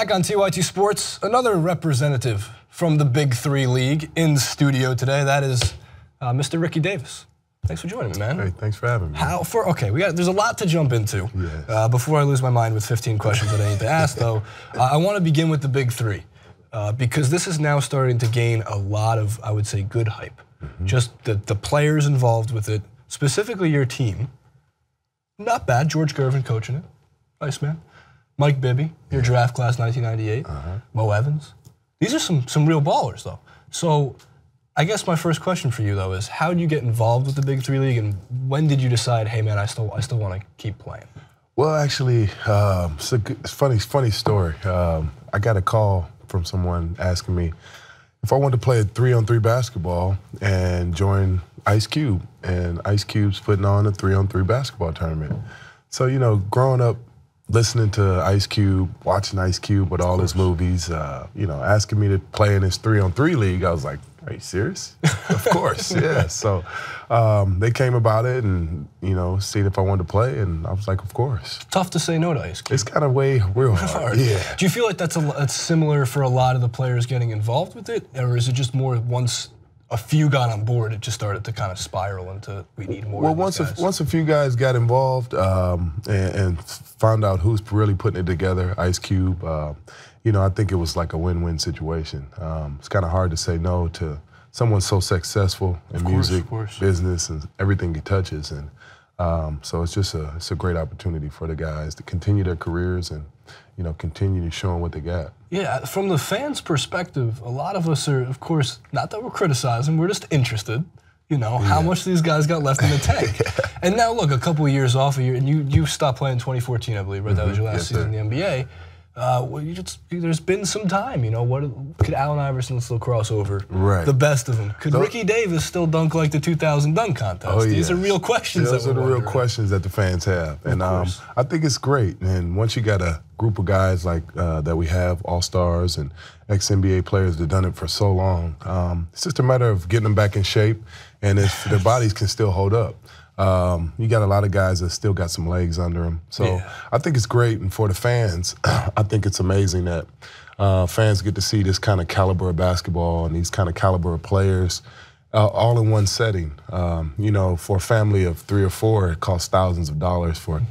Back on TYT Sports, another representative from the Big Three League in studio today. That is Mr. Ricky Davis. Thanks for joining me, man. Hey, thanks for having me. There's a lot to jump into. Yes. Before I lose my mind with 15 questions that I need to ask, though, I want to begin with the Big Three because this is now starting to gain a lot of, I would say, good hype. Just the players involved with it, specifically your team. Not bad. George Gervin coaching it. Nice, man. Mike Bibby, your draft class 1998. Mo Evans. These are some real ballers, though. So I guess my first question for you, though, is how did you get involved with the Big Three League, and when did you decide, hey, man, I still want to keep playing? Well, actually, it's a funny story. I got a call from someone asking me if I wanted to play a 3-on-3 basketball and join Ice Cube, and Ice Cube's putting on a 3-on-3 basketball tournament. So, you know, growing up, listening to Ice Cube, watching Ice Cube with all his movies, you know, asking me to play in this 3-on-3 league, I was like, are you serious? Of course, yeah. So they came about it and, you know, seeing if I wanted to play, and I was like, of course. Tough to say no to Ice Cube. It's kind of real hard. Yeah. Do you feel like that's similar for a lot of the players getting involved with it, or is it just more once a few got on board, it just started to kind of spiral into we need more? Well, once a few guys got involved and found out who's really putting it together, Ice Cube, you know, I think it was like a win-win situation. It's kind of hard to say no to someone so successful in music, business, and everything he touches. And so it's just it's a great opportunity for the guys to continue their careers and, you know, continue showing what they got. Yeah, from the fans' perspective, a lot of us are, of course, not that we're criticizing, we're just interested, you know, how much these guys got left in the tank. And now, look, a couple of years off of you, and you stopped playing in 2014, I believe, right? That was your last season in the NBA. Well, there's been some time, you know. What could Allen Iverson still cross over the best of them? Could Ricky Davis still dunk like the 2000 dunk contest? Oh, These are real questions. Those are the real questions that the fans have, and I think it's great. And once you got a group of guys like that we have, all-stars and ex-NBA players that have done it for so long, it's just a matter of getting them back in shape, and if their bodies can still hold up. You got a lot of guys that still got some legs under them. So I think it's great. And for the fans, I think it's amazing that fans get to see this kind of caliber of basketball and these kind of caliber of players all in one setting. You know, for a family of 3 or 4, it costs thousands of dollars for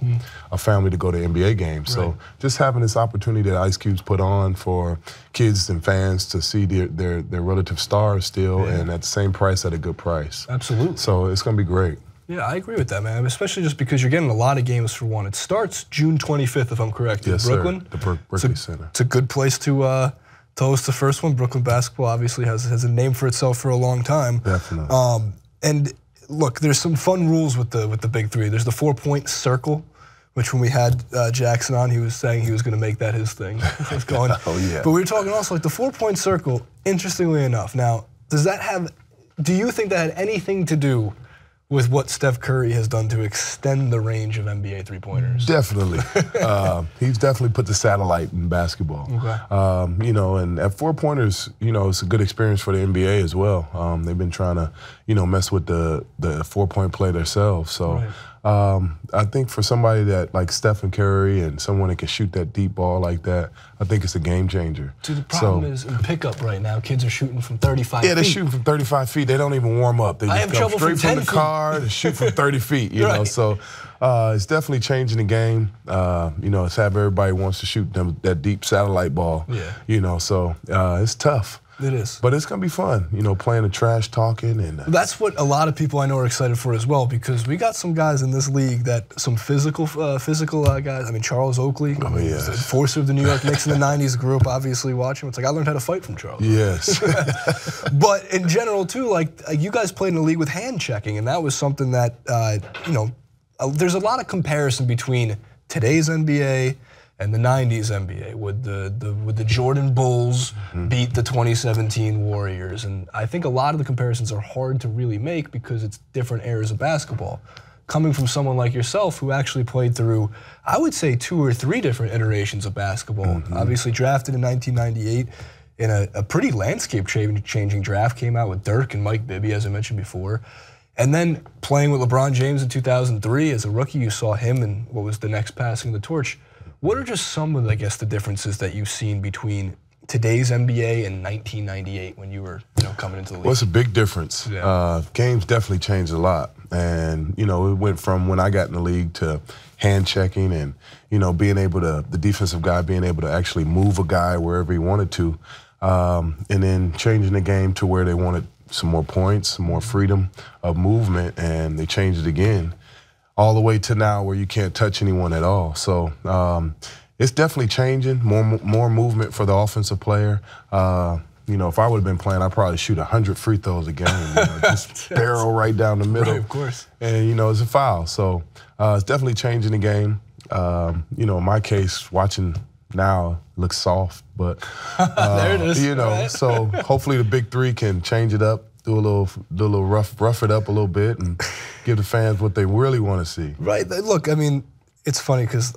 a family to go to NBA games. So just having this opportunity that Ice Cube's put on for kids and fans to see their relative stars still and at the same price at a good price. Absolutely. So it's going to be great. Yeah, I agree with that, man, especially just because you're getting a lot of games for one. It starts June 25th, if I'm correct, in Brooklyn. Sir. The Berkeley Center. It's a good place to host the first one. Brooklyn basketball obviously has a name for itself for a long time. Definitely. And look, there's some fun rules with the Big Three. There's the 4-point circle, which when we had Jackson on, he was saying he was going to make that his thing. Going. Oh, yeah. But we were talking also like the 4-point circle, interestingly enough. Now, do you think that had anything to do with what Steph Curry has done to extend the range of NBA three-pointers? Definitely. He's definitely put the satellite in basketball. Okay. You know, and at 4-pointers, you know, it's a good experience for the NBA as well. They've been trying to, you know, mess with the 4-point play themselves. So I think for somebody that like Stephen Curry and someone that can shoot that deep ball like that, I think it's a game changer. Dude, the problem is in pickup right now, kids are shooting from 35 feet. Yeah, they're shooting from 35 feet. They don't even warm up. They just come straight from the car to shoot from 30 feet, you know. So it's definitely changing the game. You know, it's have everybody wants to shoot that deep satellite ball. Yeah. You know, so it's tough. It is. But it's going to be fun, you know, playing the trash talking. And that's what a lot of people I know are excited for as well, because we got some guys in this league some physical guys. I mean, Charles Oakley, the enforcer of the New York Knicks in the 90s, grew up obviously watching. It's like I learned how to fight from Charles. Yes. But in general, too, like you guys played in a league with hand checking, and that was something that, you know, there's a lot of comparison between today's NBA and the 90s NBA. Would the Jordan Bulls beat the 2017 Warriors? And I think a lot of the comparisons are hard to really make because it's different eras of basketball. Coming from someone like yourself who actually played through, I would say, 2 or 3 different iterations of basketball. Obviously drafted in 1998 in a pretty landscape-changing draft, came out with Dirk and Mike Bibby, as I mentioned before. And then playing with LeBron James in 2003 as a rookie, you saw him and what was the next passing of the torch. What are just some of, I guess, the differences that you've seen between today's NBA and 1998 when you were, coming into the league? Well, it's a big difference. Yeah. Games definitely changed a lot. And, it went from when I got in the league to hand checking and, being able to, the defensive guy being able to actually move a guy wherever he wanted to. And then changing the game to where they wanted some more points, some more freedom of movement, and they changed it again, all the way to now where you can't touch anyone at all. So it's definitely changing, more movement for the offensive player. If I would have been playing, I'd probably shoot 100 free throws a game, just barrel right down the middle. Right, of course. And, it's a foul. So it's definitely changing the game. In my case, watching now looks soft, but there it is. Right. So hopefully the big three can change it up, do a little rough it up a little bit, and give the fans what they really want to see. Right. Look, it's funny because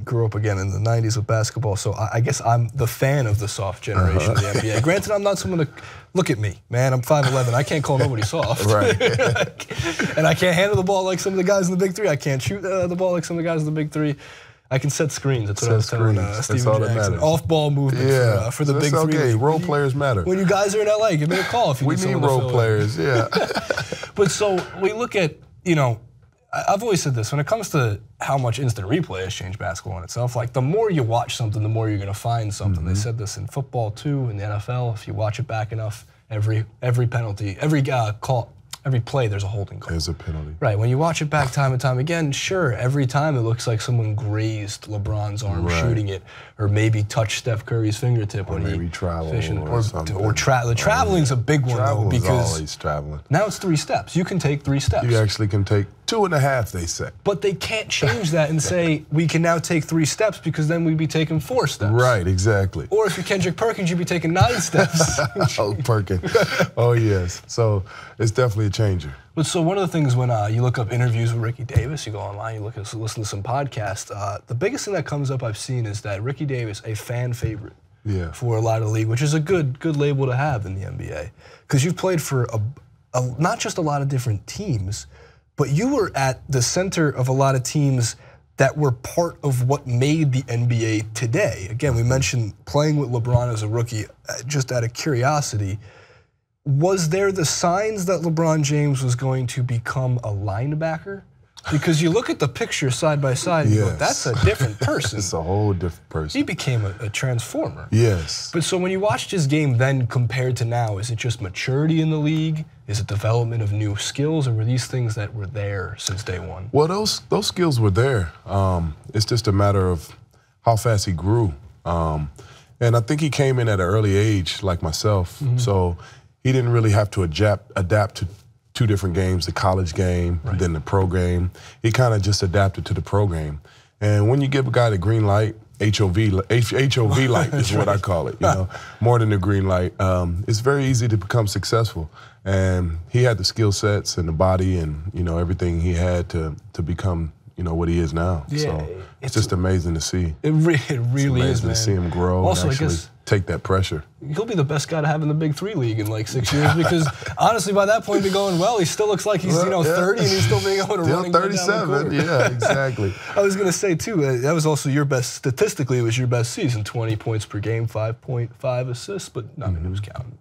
grew up again in the 90s with basketball, so I guess I'm the fan of the soft generation of the NBA. Granted, I'm not someone to look at me, man. I'm 5'11". I can't call nobody soft. Right. And I can't handle the ball like some of the guys in the big three. I can't shoot the ball like some of the guys in the big three. I can set screens. That's what I was telling Steven Jackson. Off-ball movement for the big three. Okay, role players matter. When you guys are in LA, give me a call if you need someone to fill in. We need role players, yeah. But so we look at, I've always said this, when it comes to how much instant replay has changed basketball in itself, like the more you watch something, the more you're going to find something. They said this in football too, in the NFL. If you watch it back enough, every penalty, every call, every play, there's a holding call. There's a penalty. Right. When you watch it back time and time again, sure, every time it looks like someone grazed LeBron's arm shooting it, or maybe touched Steph Curry's fingertip when he traveled or something. The traveling's a big one though, because always traveling. Now it's 3 steps. You can take 3 steps. You actually can take 2.5, they say. But they can't change that and say we can now take 3 steps because then we'd be taking 4 steps. Right, exactly. Or if you're Kendrick Perkins, you'd be taking 9 steps. Oh, Perkins. Oh, yes. So it's definitely a changer. But so one of the things when you look up interviews with Ricky Davis, you go online, you listen to some podcasts, the biggest thing that comes up I've seen is that Ricky Davis, a fan favorite for a lot of the league, which is a good label to have in the NBA. Because you've played for not just a lot of different teams, but you were at the center of a lot of teams that were part of what made the NBA today. Again, we mentioned playing with LeBron as a rookie, just out of curiosity. Was there the signs that LeBron James was going to become a linebacker? Because you look at the picture side by side and you go, that's a different person. It's a whole different person. He became a transformer. Yes. But so when you watched his game then compared to now, is it just maturity in the league? Is it development of new skills, or were these things that were there since day one? Well, those skills were there. It's just a matter of how fast he grew. And I think he came in at an early age, like myself. So he didn't really have to adapt to 2 different games, the college game, then the pro game. He kind of just adapted to the pro game. And when you give a guy the green light, HOV light is what I call it, more than the green light, it's very easy to become successful. And he had the skill sets and the body and, everything he had to become, what he is now. Yeah, so it's just amazing to see. It really is, man. To see him grow also, and actually take that pressure. He'll be the best guy to have in the Big 3 league in like 6 years because honestly, by that point, he'll be going well. He still looks like he's 30 and he's still being able to run. 37, yeah, exactly. I was gonna say too, that was also your best, statistically, it was your best season, 20 points per game, 5.5 assists, but it was counting.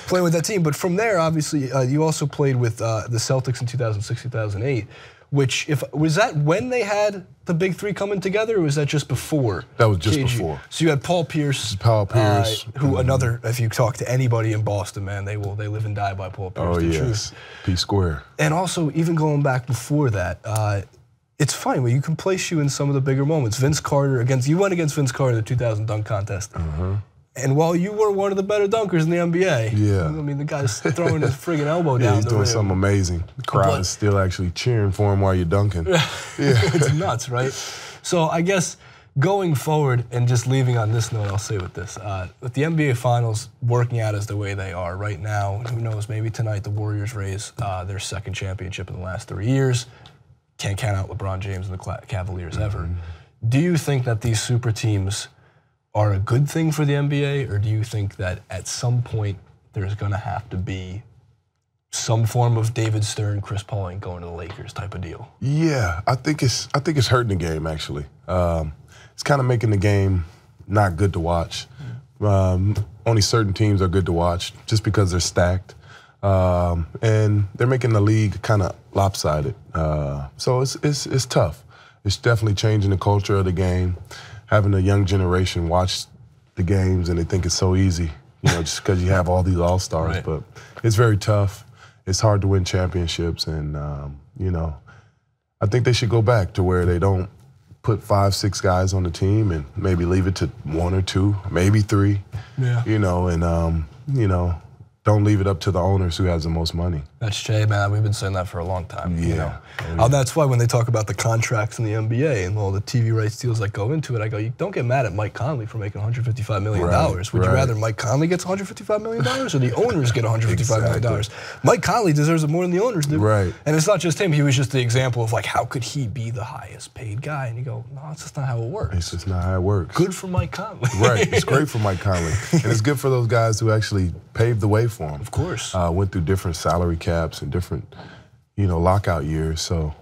Playing with that team. But from there, obviously, you also played with the Celtics in 2006, 2008. Which, was that when they had the Big 3 coming together, or was that just before? That was just before. So you had Paul Pierce. Who another, if you talk to anybody in Boston, man, they live and die by Paul Pierce. Oh, yes. P Square. And also, even going back before that, it's funny, when you can place you in some of the bigger moments. Vince Carter, you went against Vince Carter in the 2000 dunk contest. And while you were one of the better dunkers in the NBA, the guy's throwing his friggin' elbow down he's the doing rim. something amazing. The crowd is still actually cheering for him while you're dunking. It's nuts, right? So I guess going forward, and just leaving on this note, I'll say with this. With the NBA Finals working out as the way they are right now, who knows, maybe tonight the Warriors raise their 2nd championship in the last 3 years. Can't count out LeBron James and the Cavaliers ever. Do you think that these super teams are a good thing for the NBA, or do you think that at some point there's going to have to be some form of David Stern, Chris Paul ain't going to the Lakers type of deal? Yeah, I think it's hurting the game actually. It's kind of making the game not good to watch. Only certain teams are good to watch just because they're stacked, and they're making the league kind of lopsided. So it's tough. It's definitely changing the culture of the game. Having a young generation watch the games and they think it's so easy, just because you have all these all-stars. Right. But it's very tough. It's hard to win championships, and I think they should go back to where they don't put 5, 6 guys on the team and maybe leave it to 1 or 2, maybe 3. Yeah. Don't leave it up to the owners who has the most money. That's Jay, man. We've been saying that for a long time. Yeah. That's why when they talk about the contracts in the NBA and all the TV rights deals that go into it, I go, you don't get mad at Mike Conley for making $155 million. Would you rather Mike Conley gets $155 million or the owners get $155 million? Mike Conley deserves it more than the owners do. Right. And it's not just him. He was just the example of like, how could he be the highest paid guy? And you go, no, it's just not how it works. It's just not how it works. Good for Mike Conley. Right. It's great for Mike Conley. And it's good for those guys who actually paved the way for him. Of course. Went through different salary caps and different, lockout years. So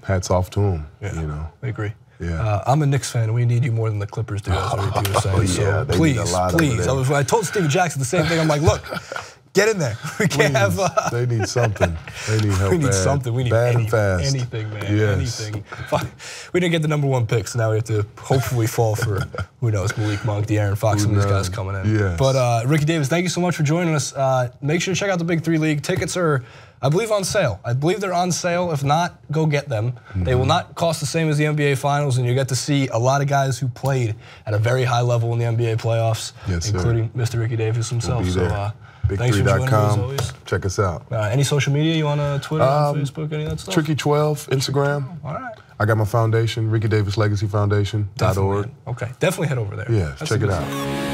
hats off to him. Yeah, I agree. Yeah. I'm a Knicks fan. We need you more than the Clippers do, as Ricky was saying. So please. I told Steven Jackson the same thing. I'm like, look, get in there. We can't have. They need something. They need help. We need something. We need bad and fast. Anything, man. Yes. Anything. We didn't get the #1 pick, so now we have to hopefully fall for, who knows, Malik Monk, De'Aaron Fox, some of these guys coming in. Yes. But Ricky Davis, thank you so much for joining us. Make sure to check out the Big 3 League. Tickets are, I believe, on sale. I believe they're on sale. If not, go get them. They will not cost the same as the NBA Finals, and you get to see a lot of guys who played at a very high level in the NBA playoffs, including Mr. Ricky Davis himself. We'll be there. Big3.com. Check us out. Any social media you want to Twitter, Facebook, any of that stuff? Tricky12, Instagram. All right. I got my foundation, Ricky Davis Legacy Foundation.org. Okay, definitely head over there. Yeah, check it out.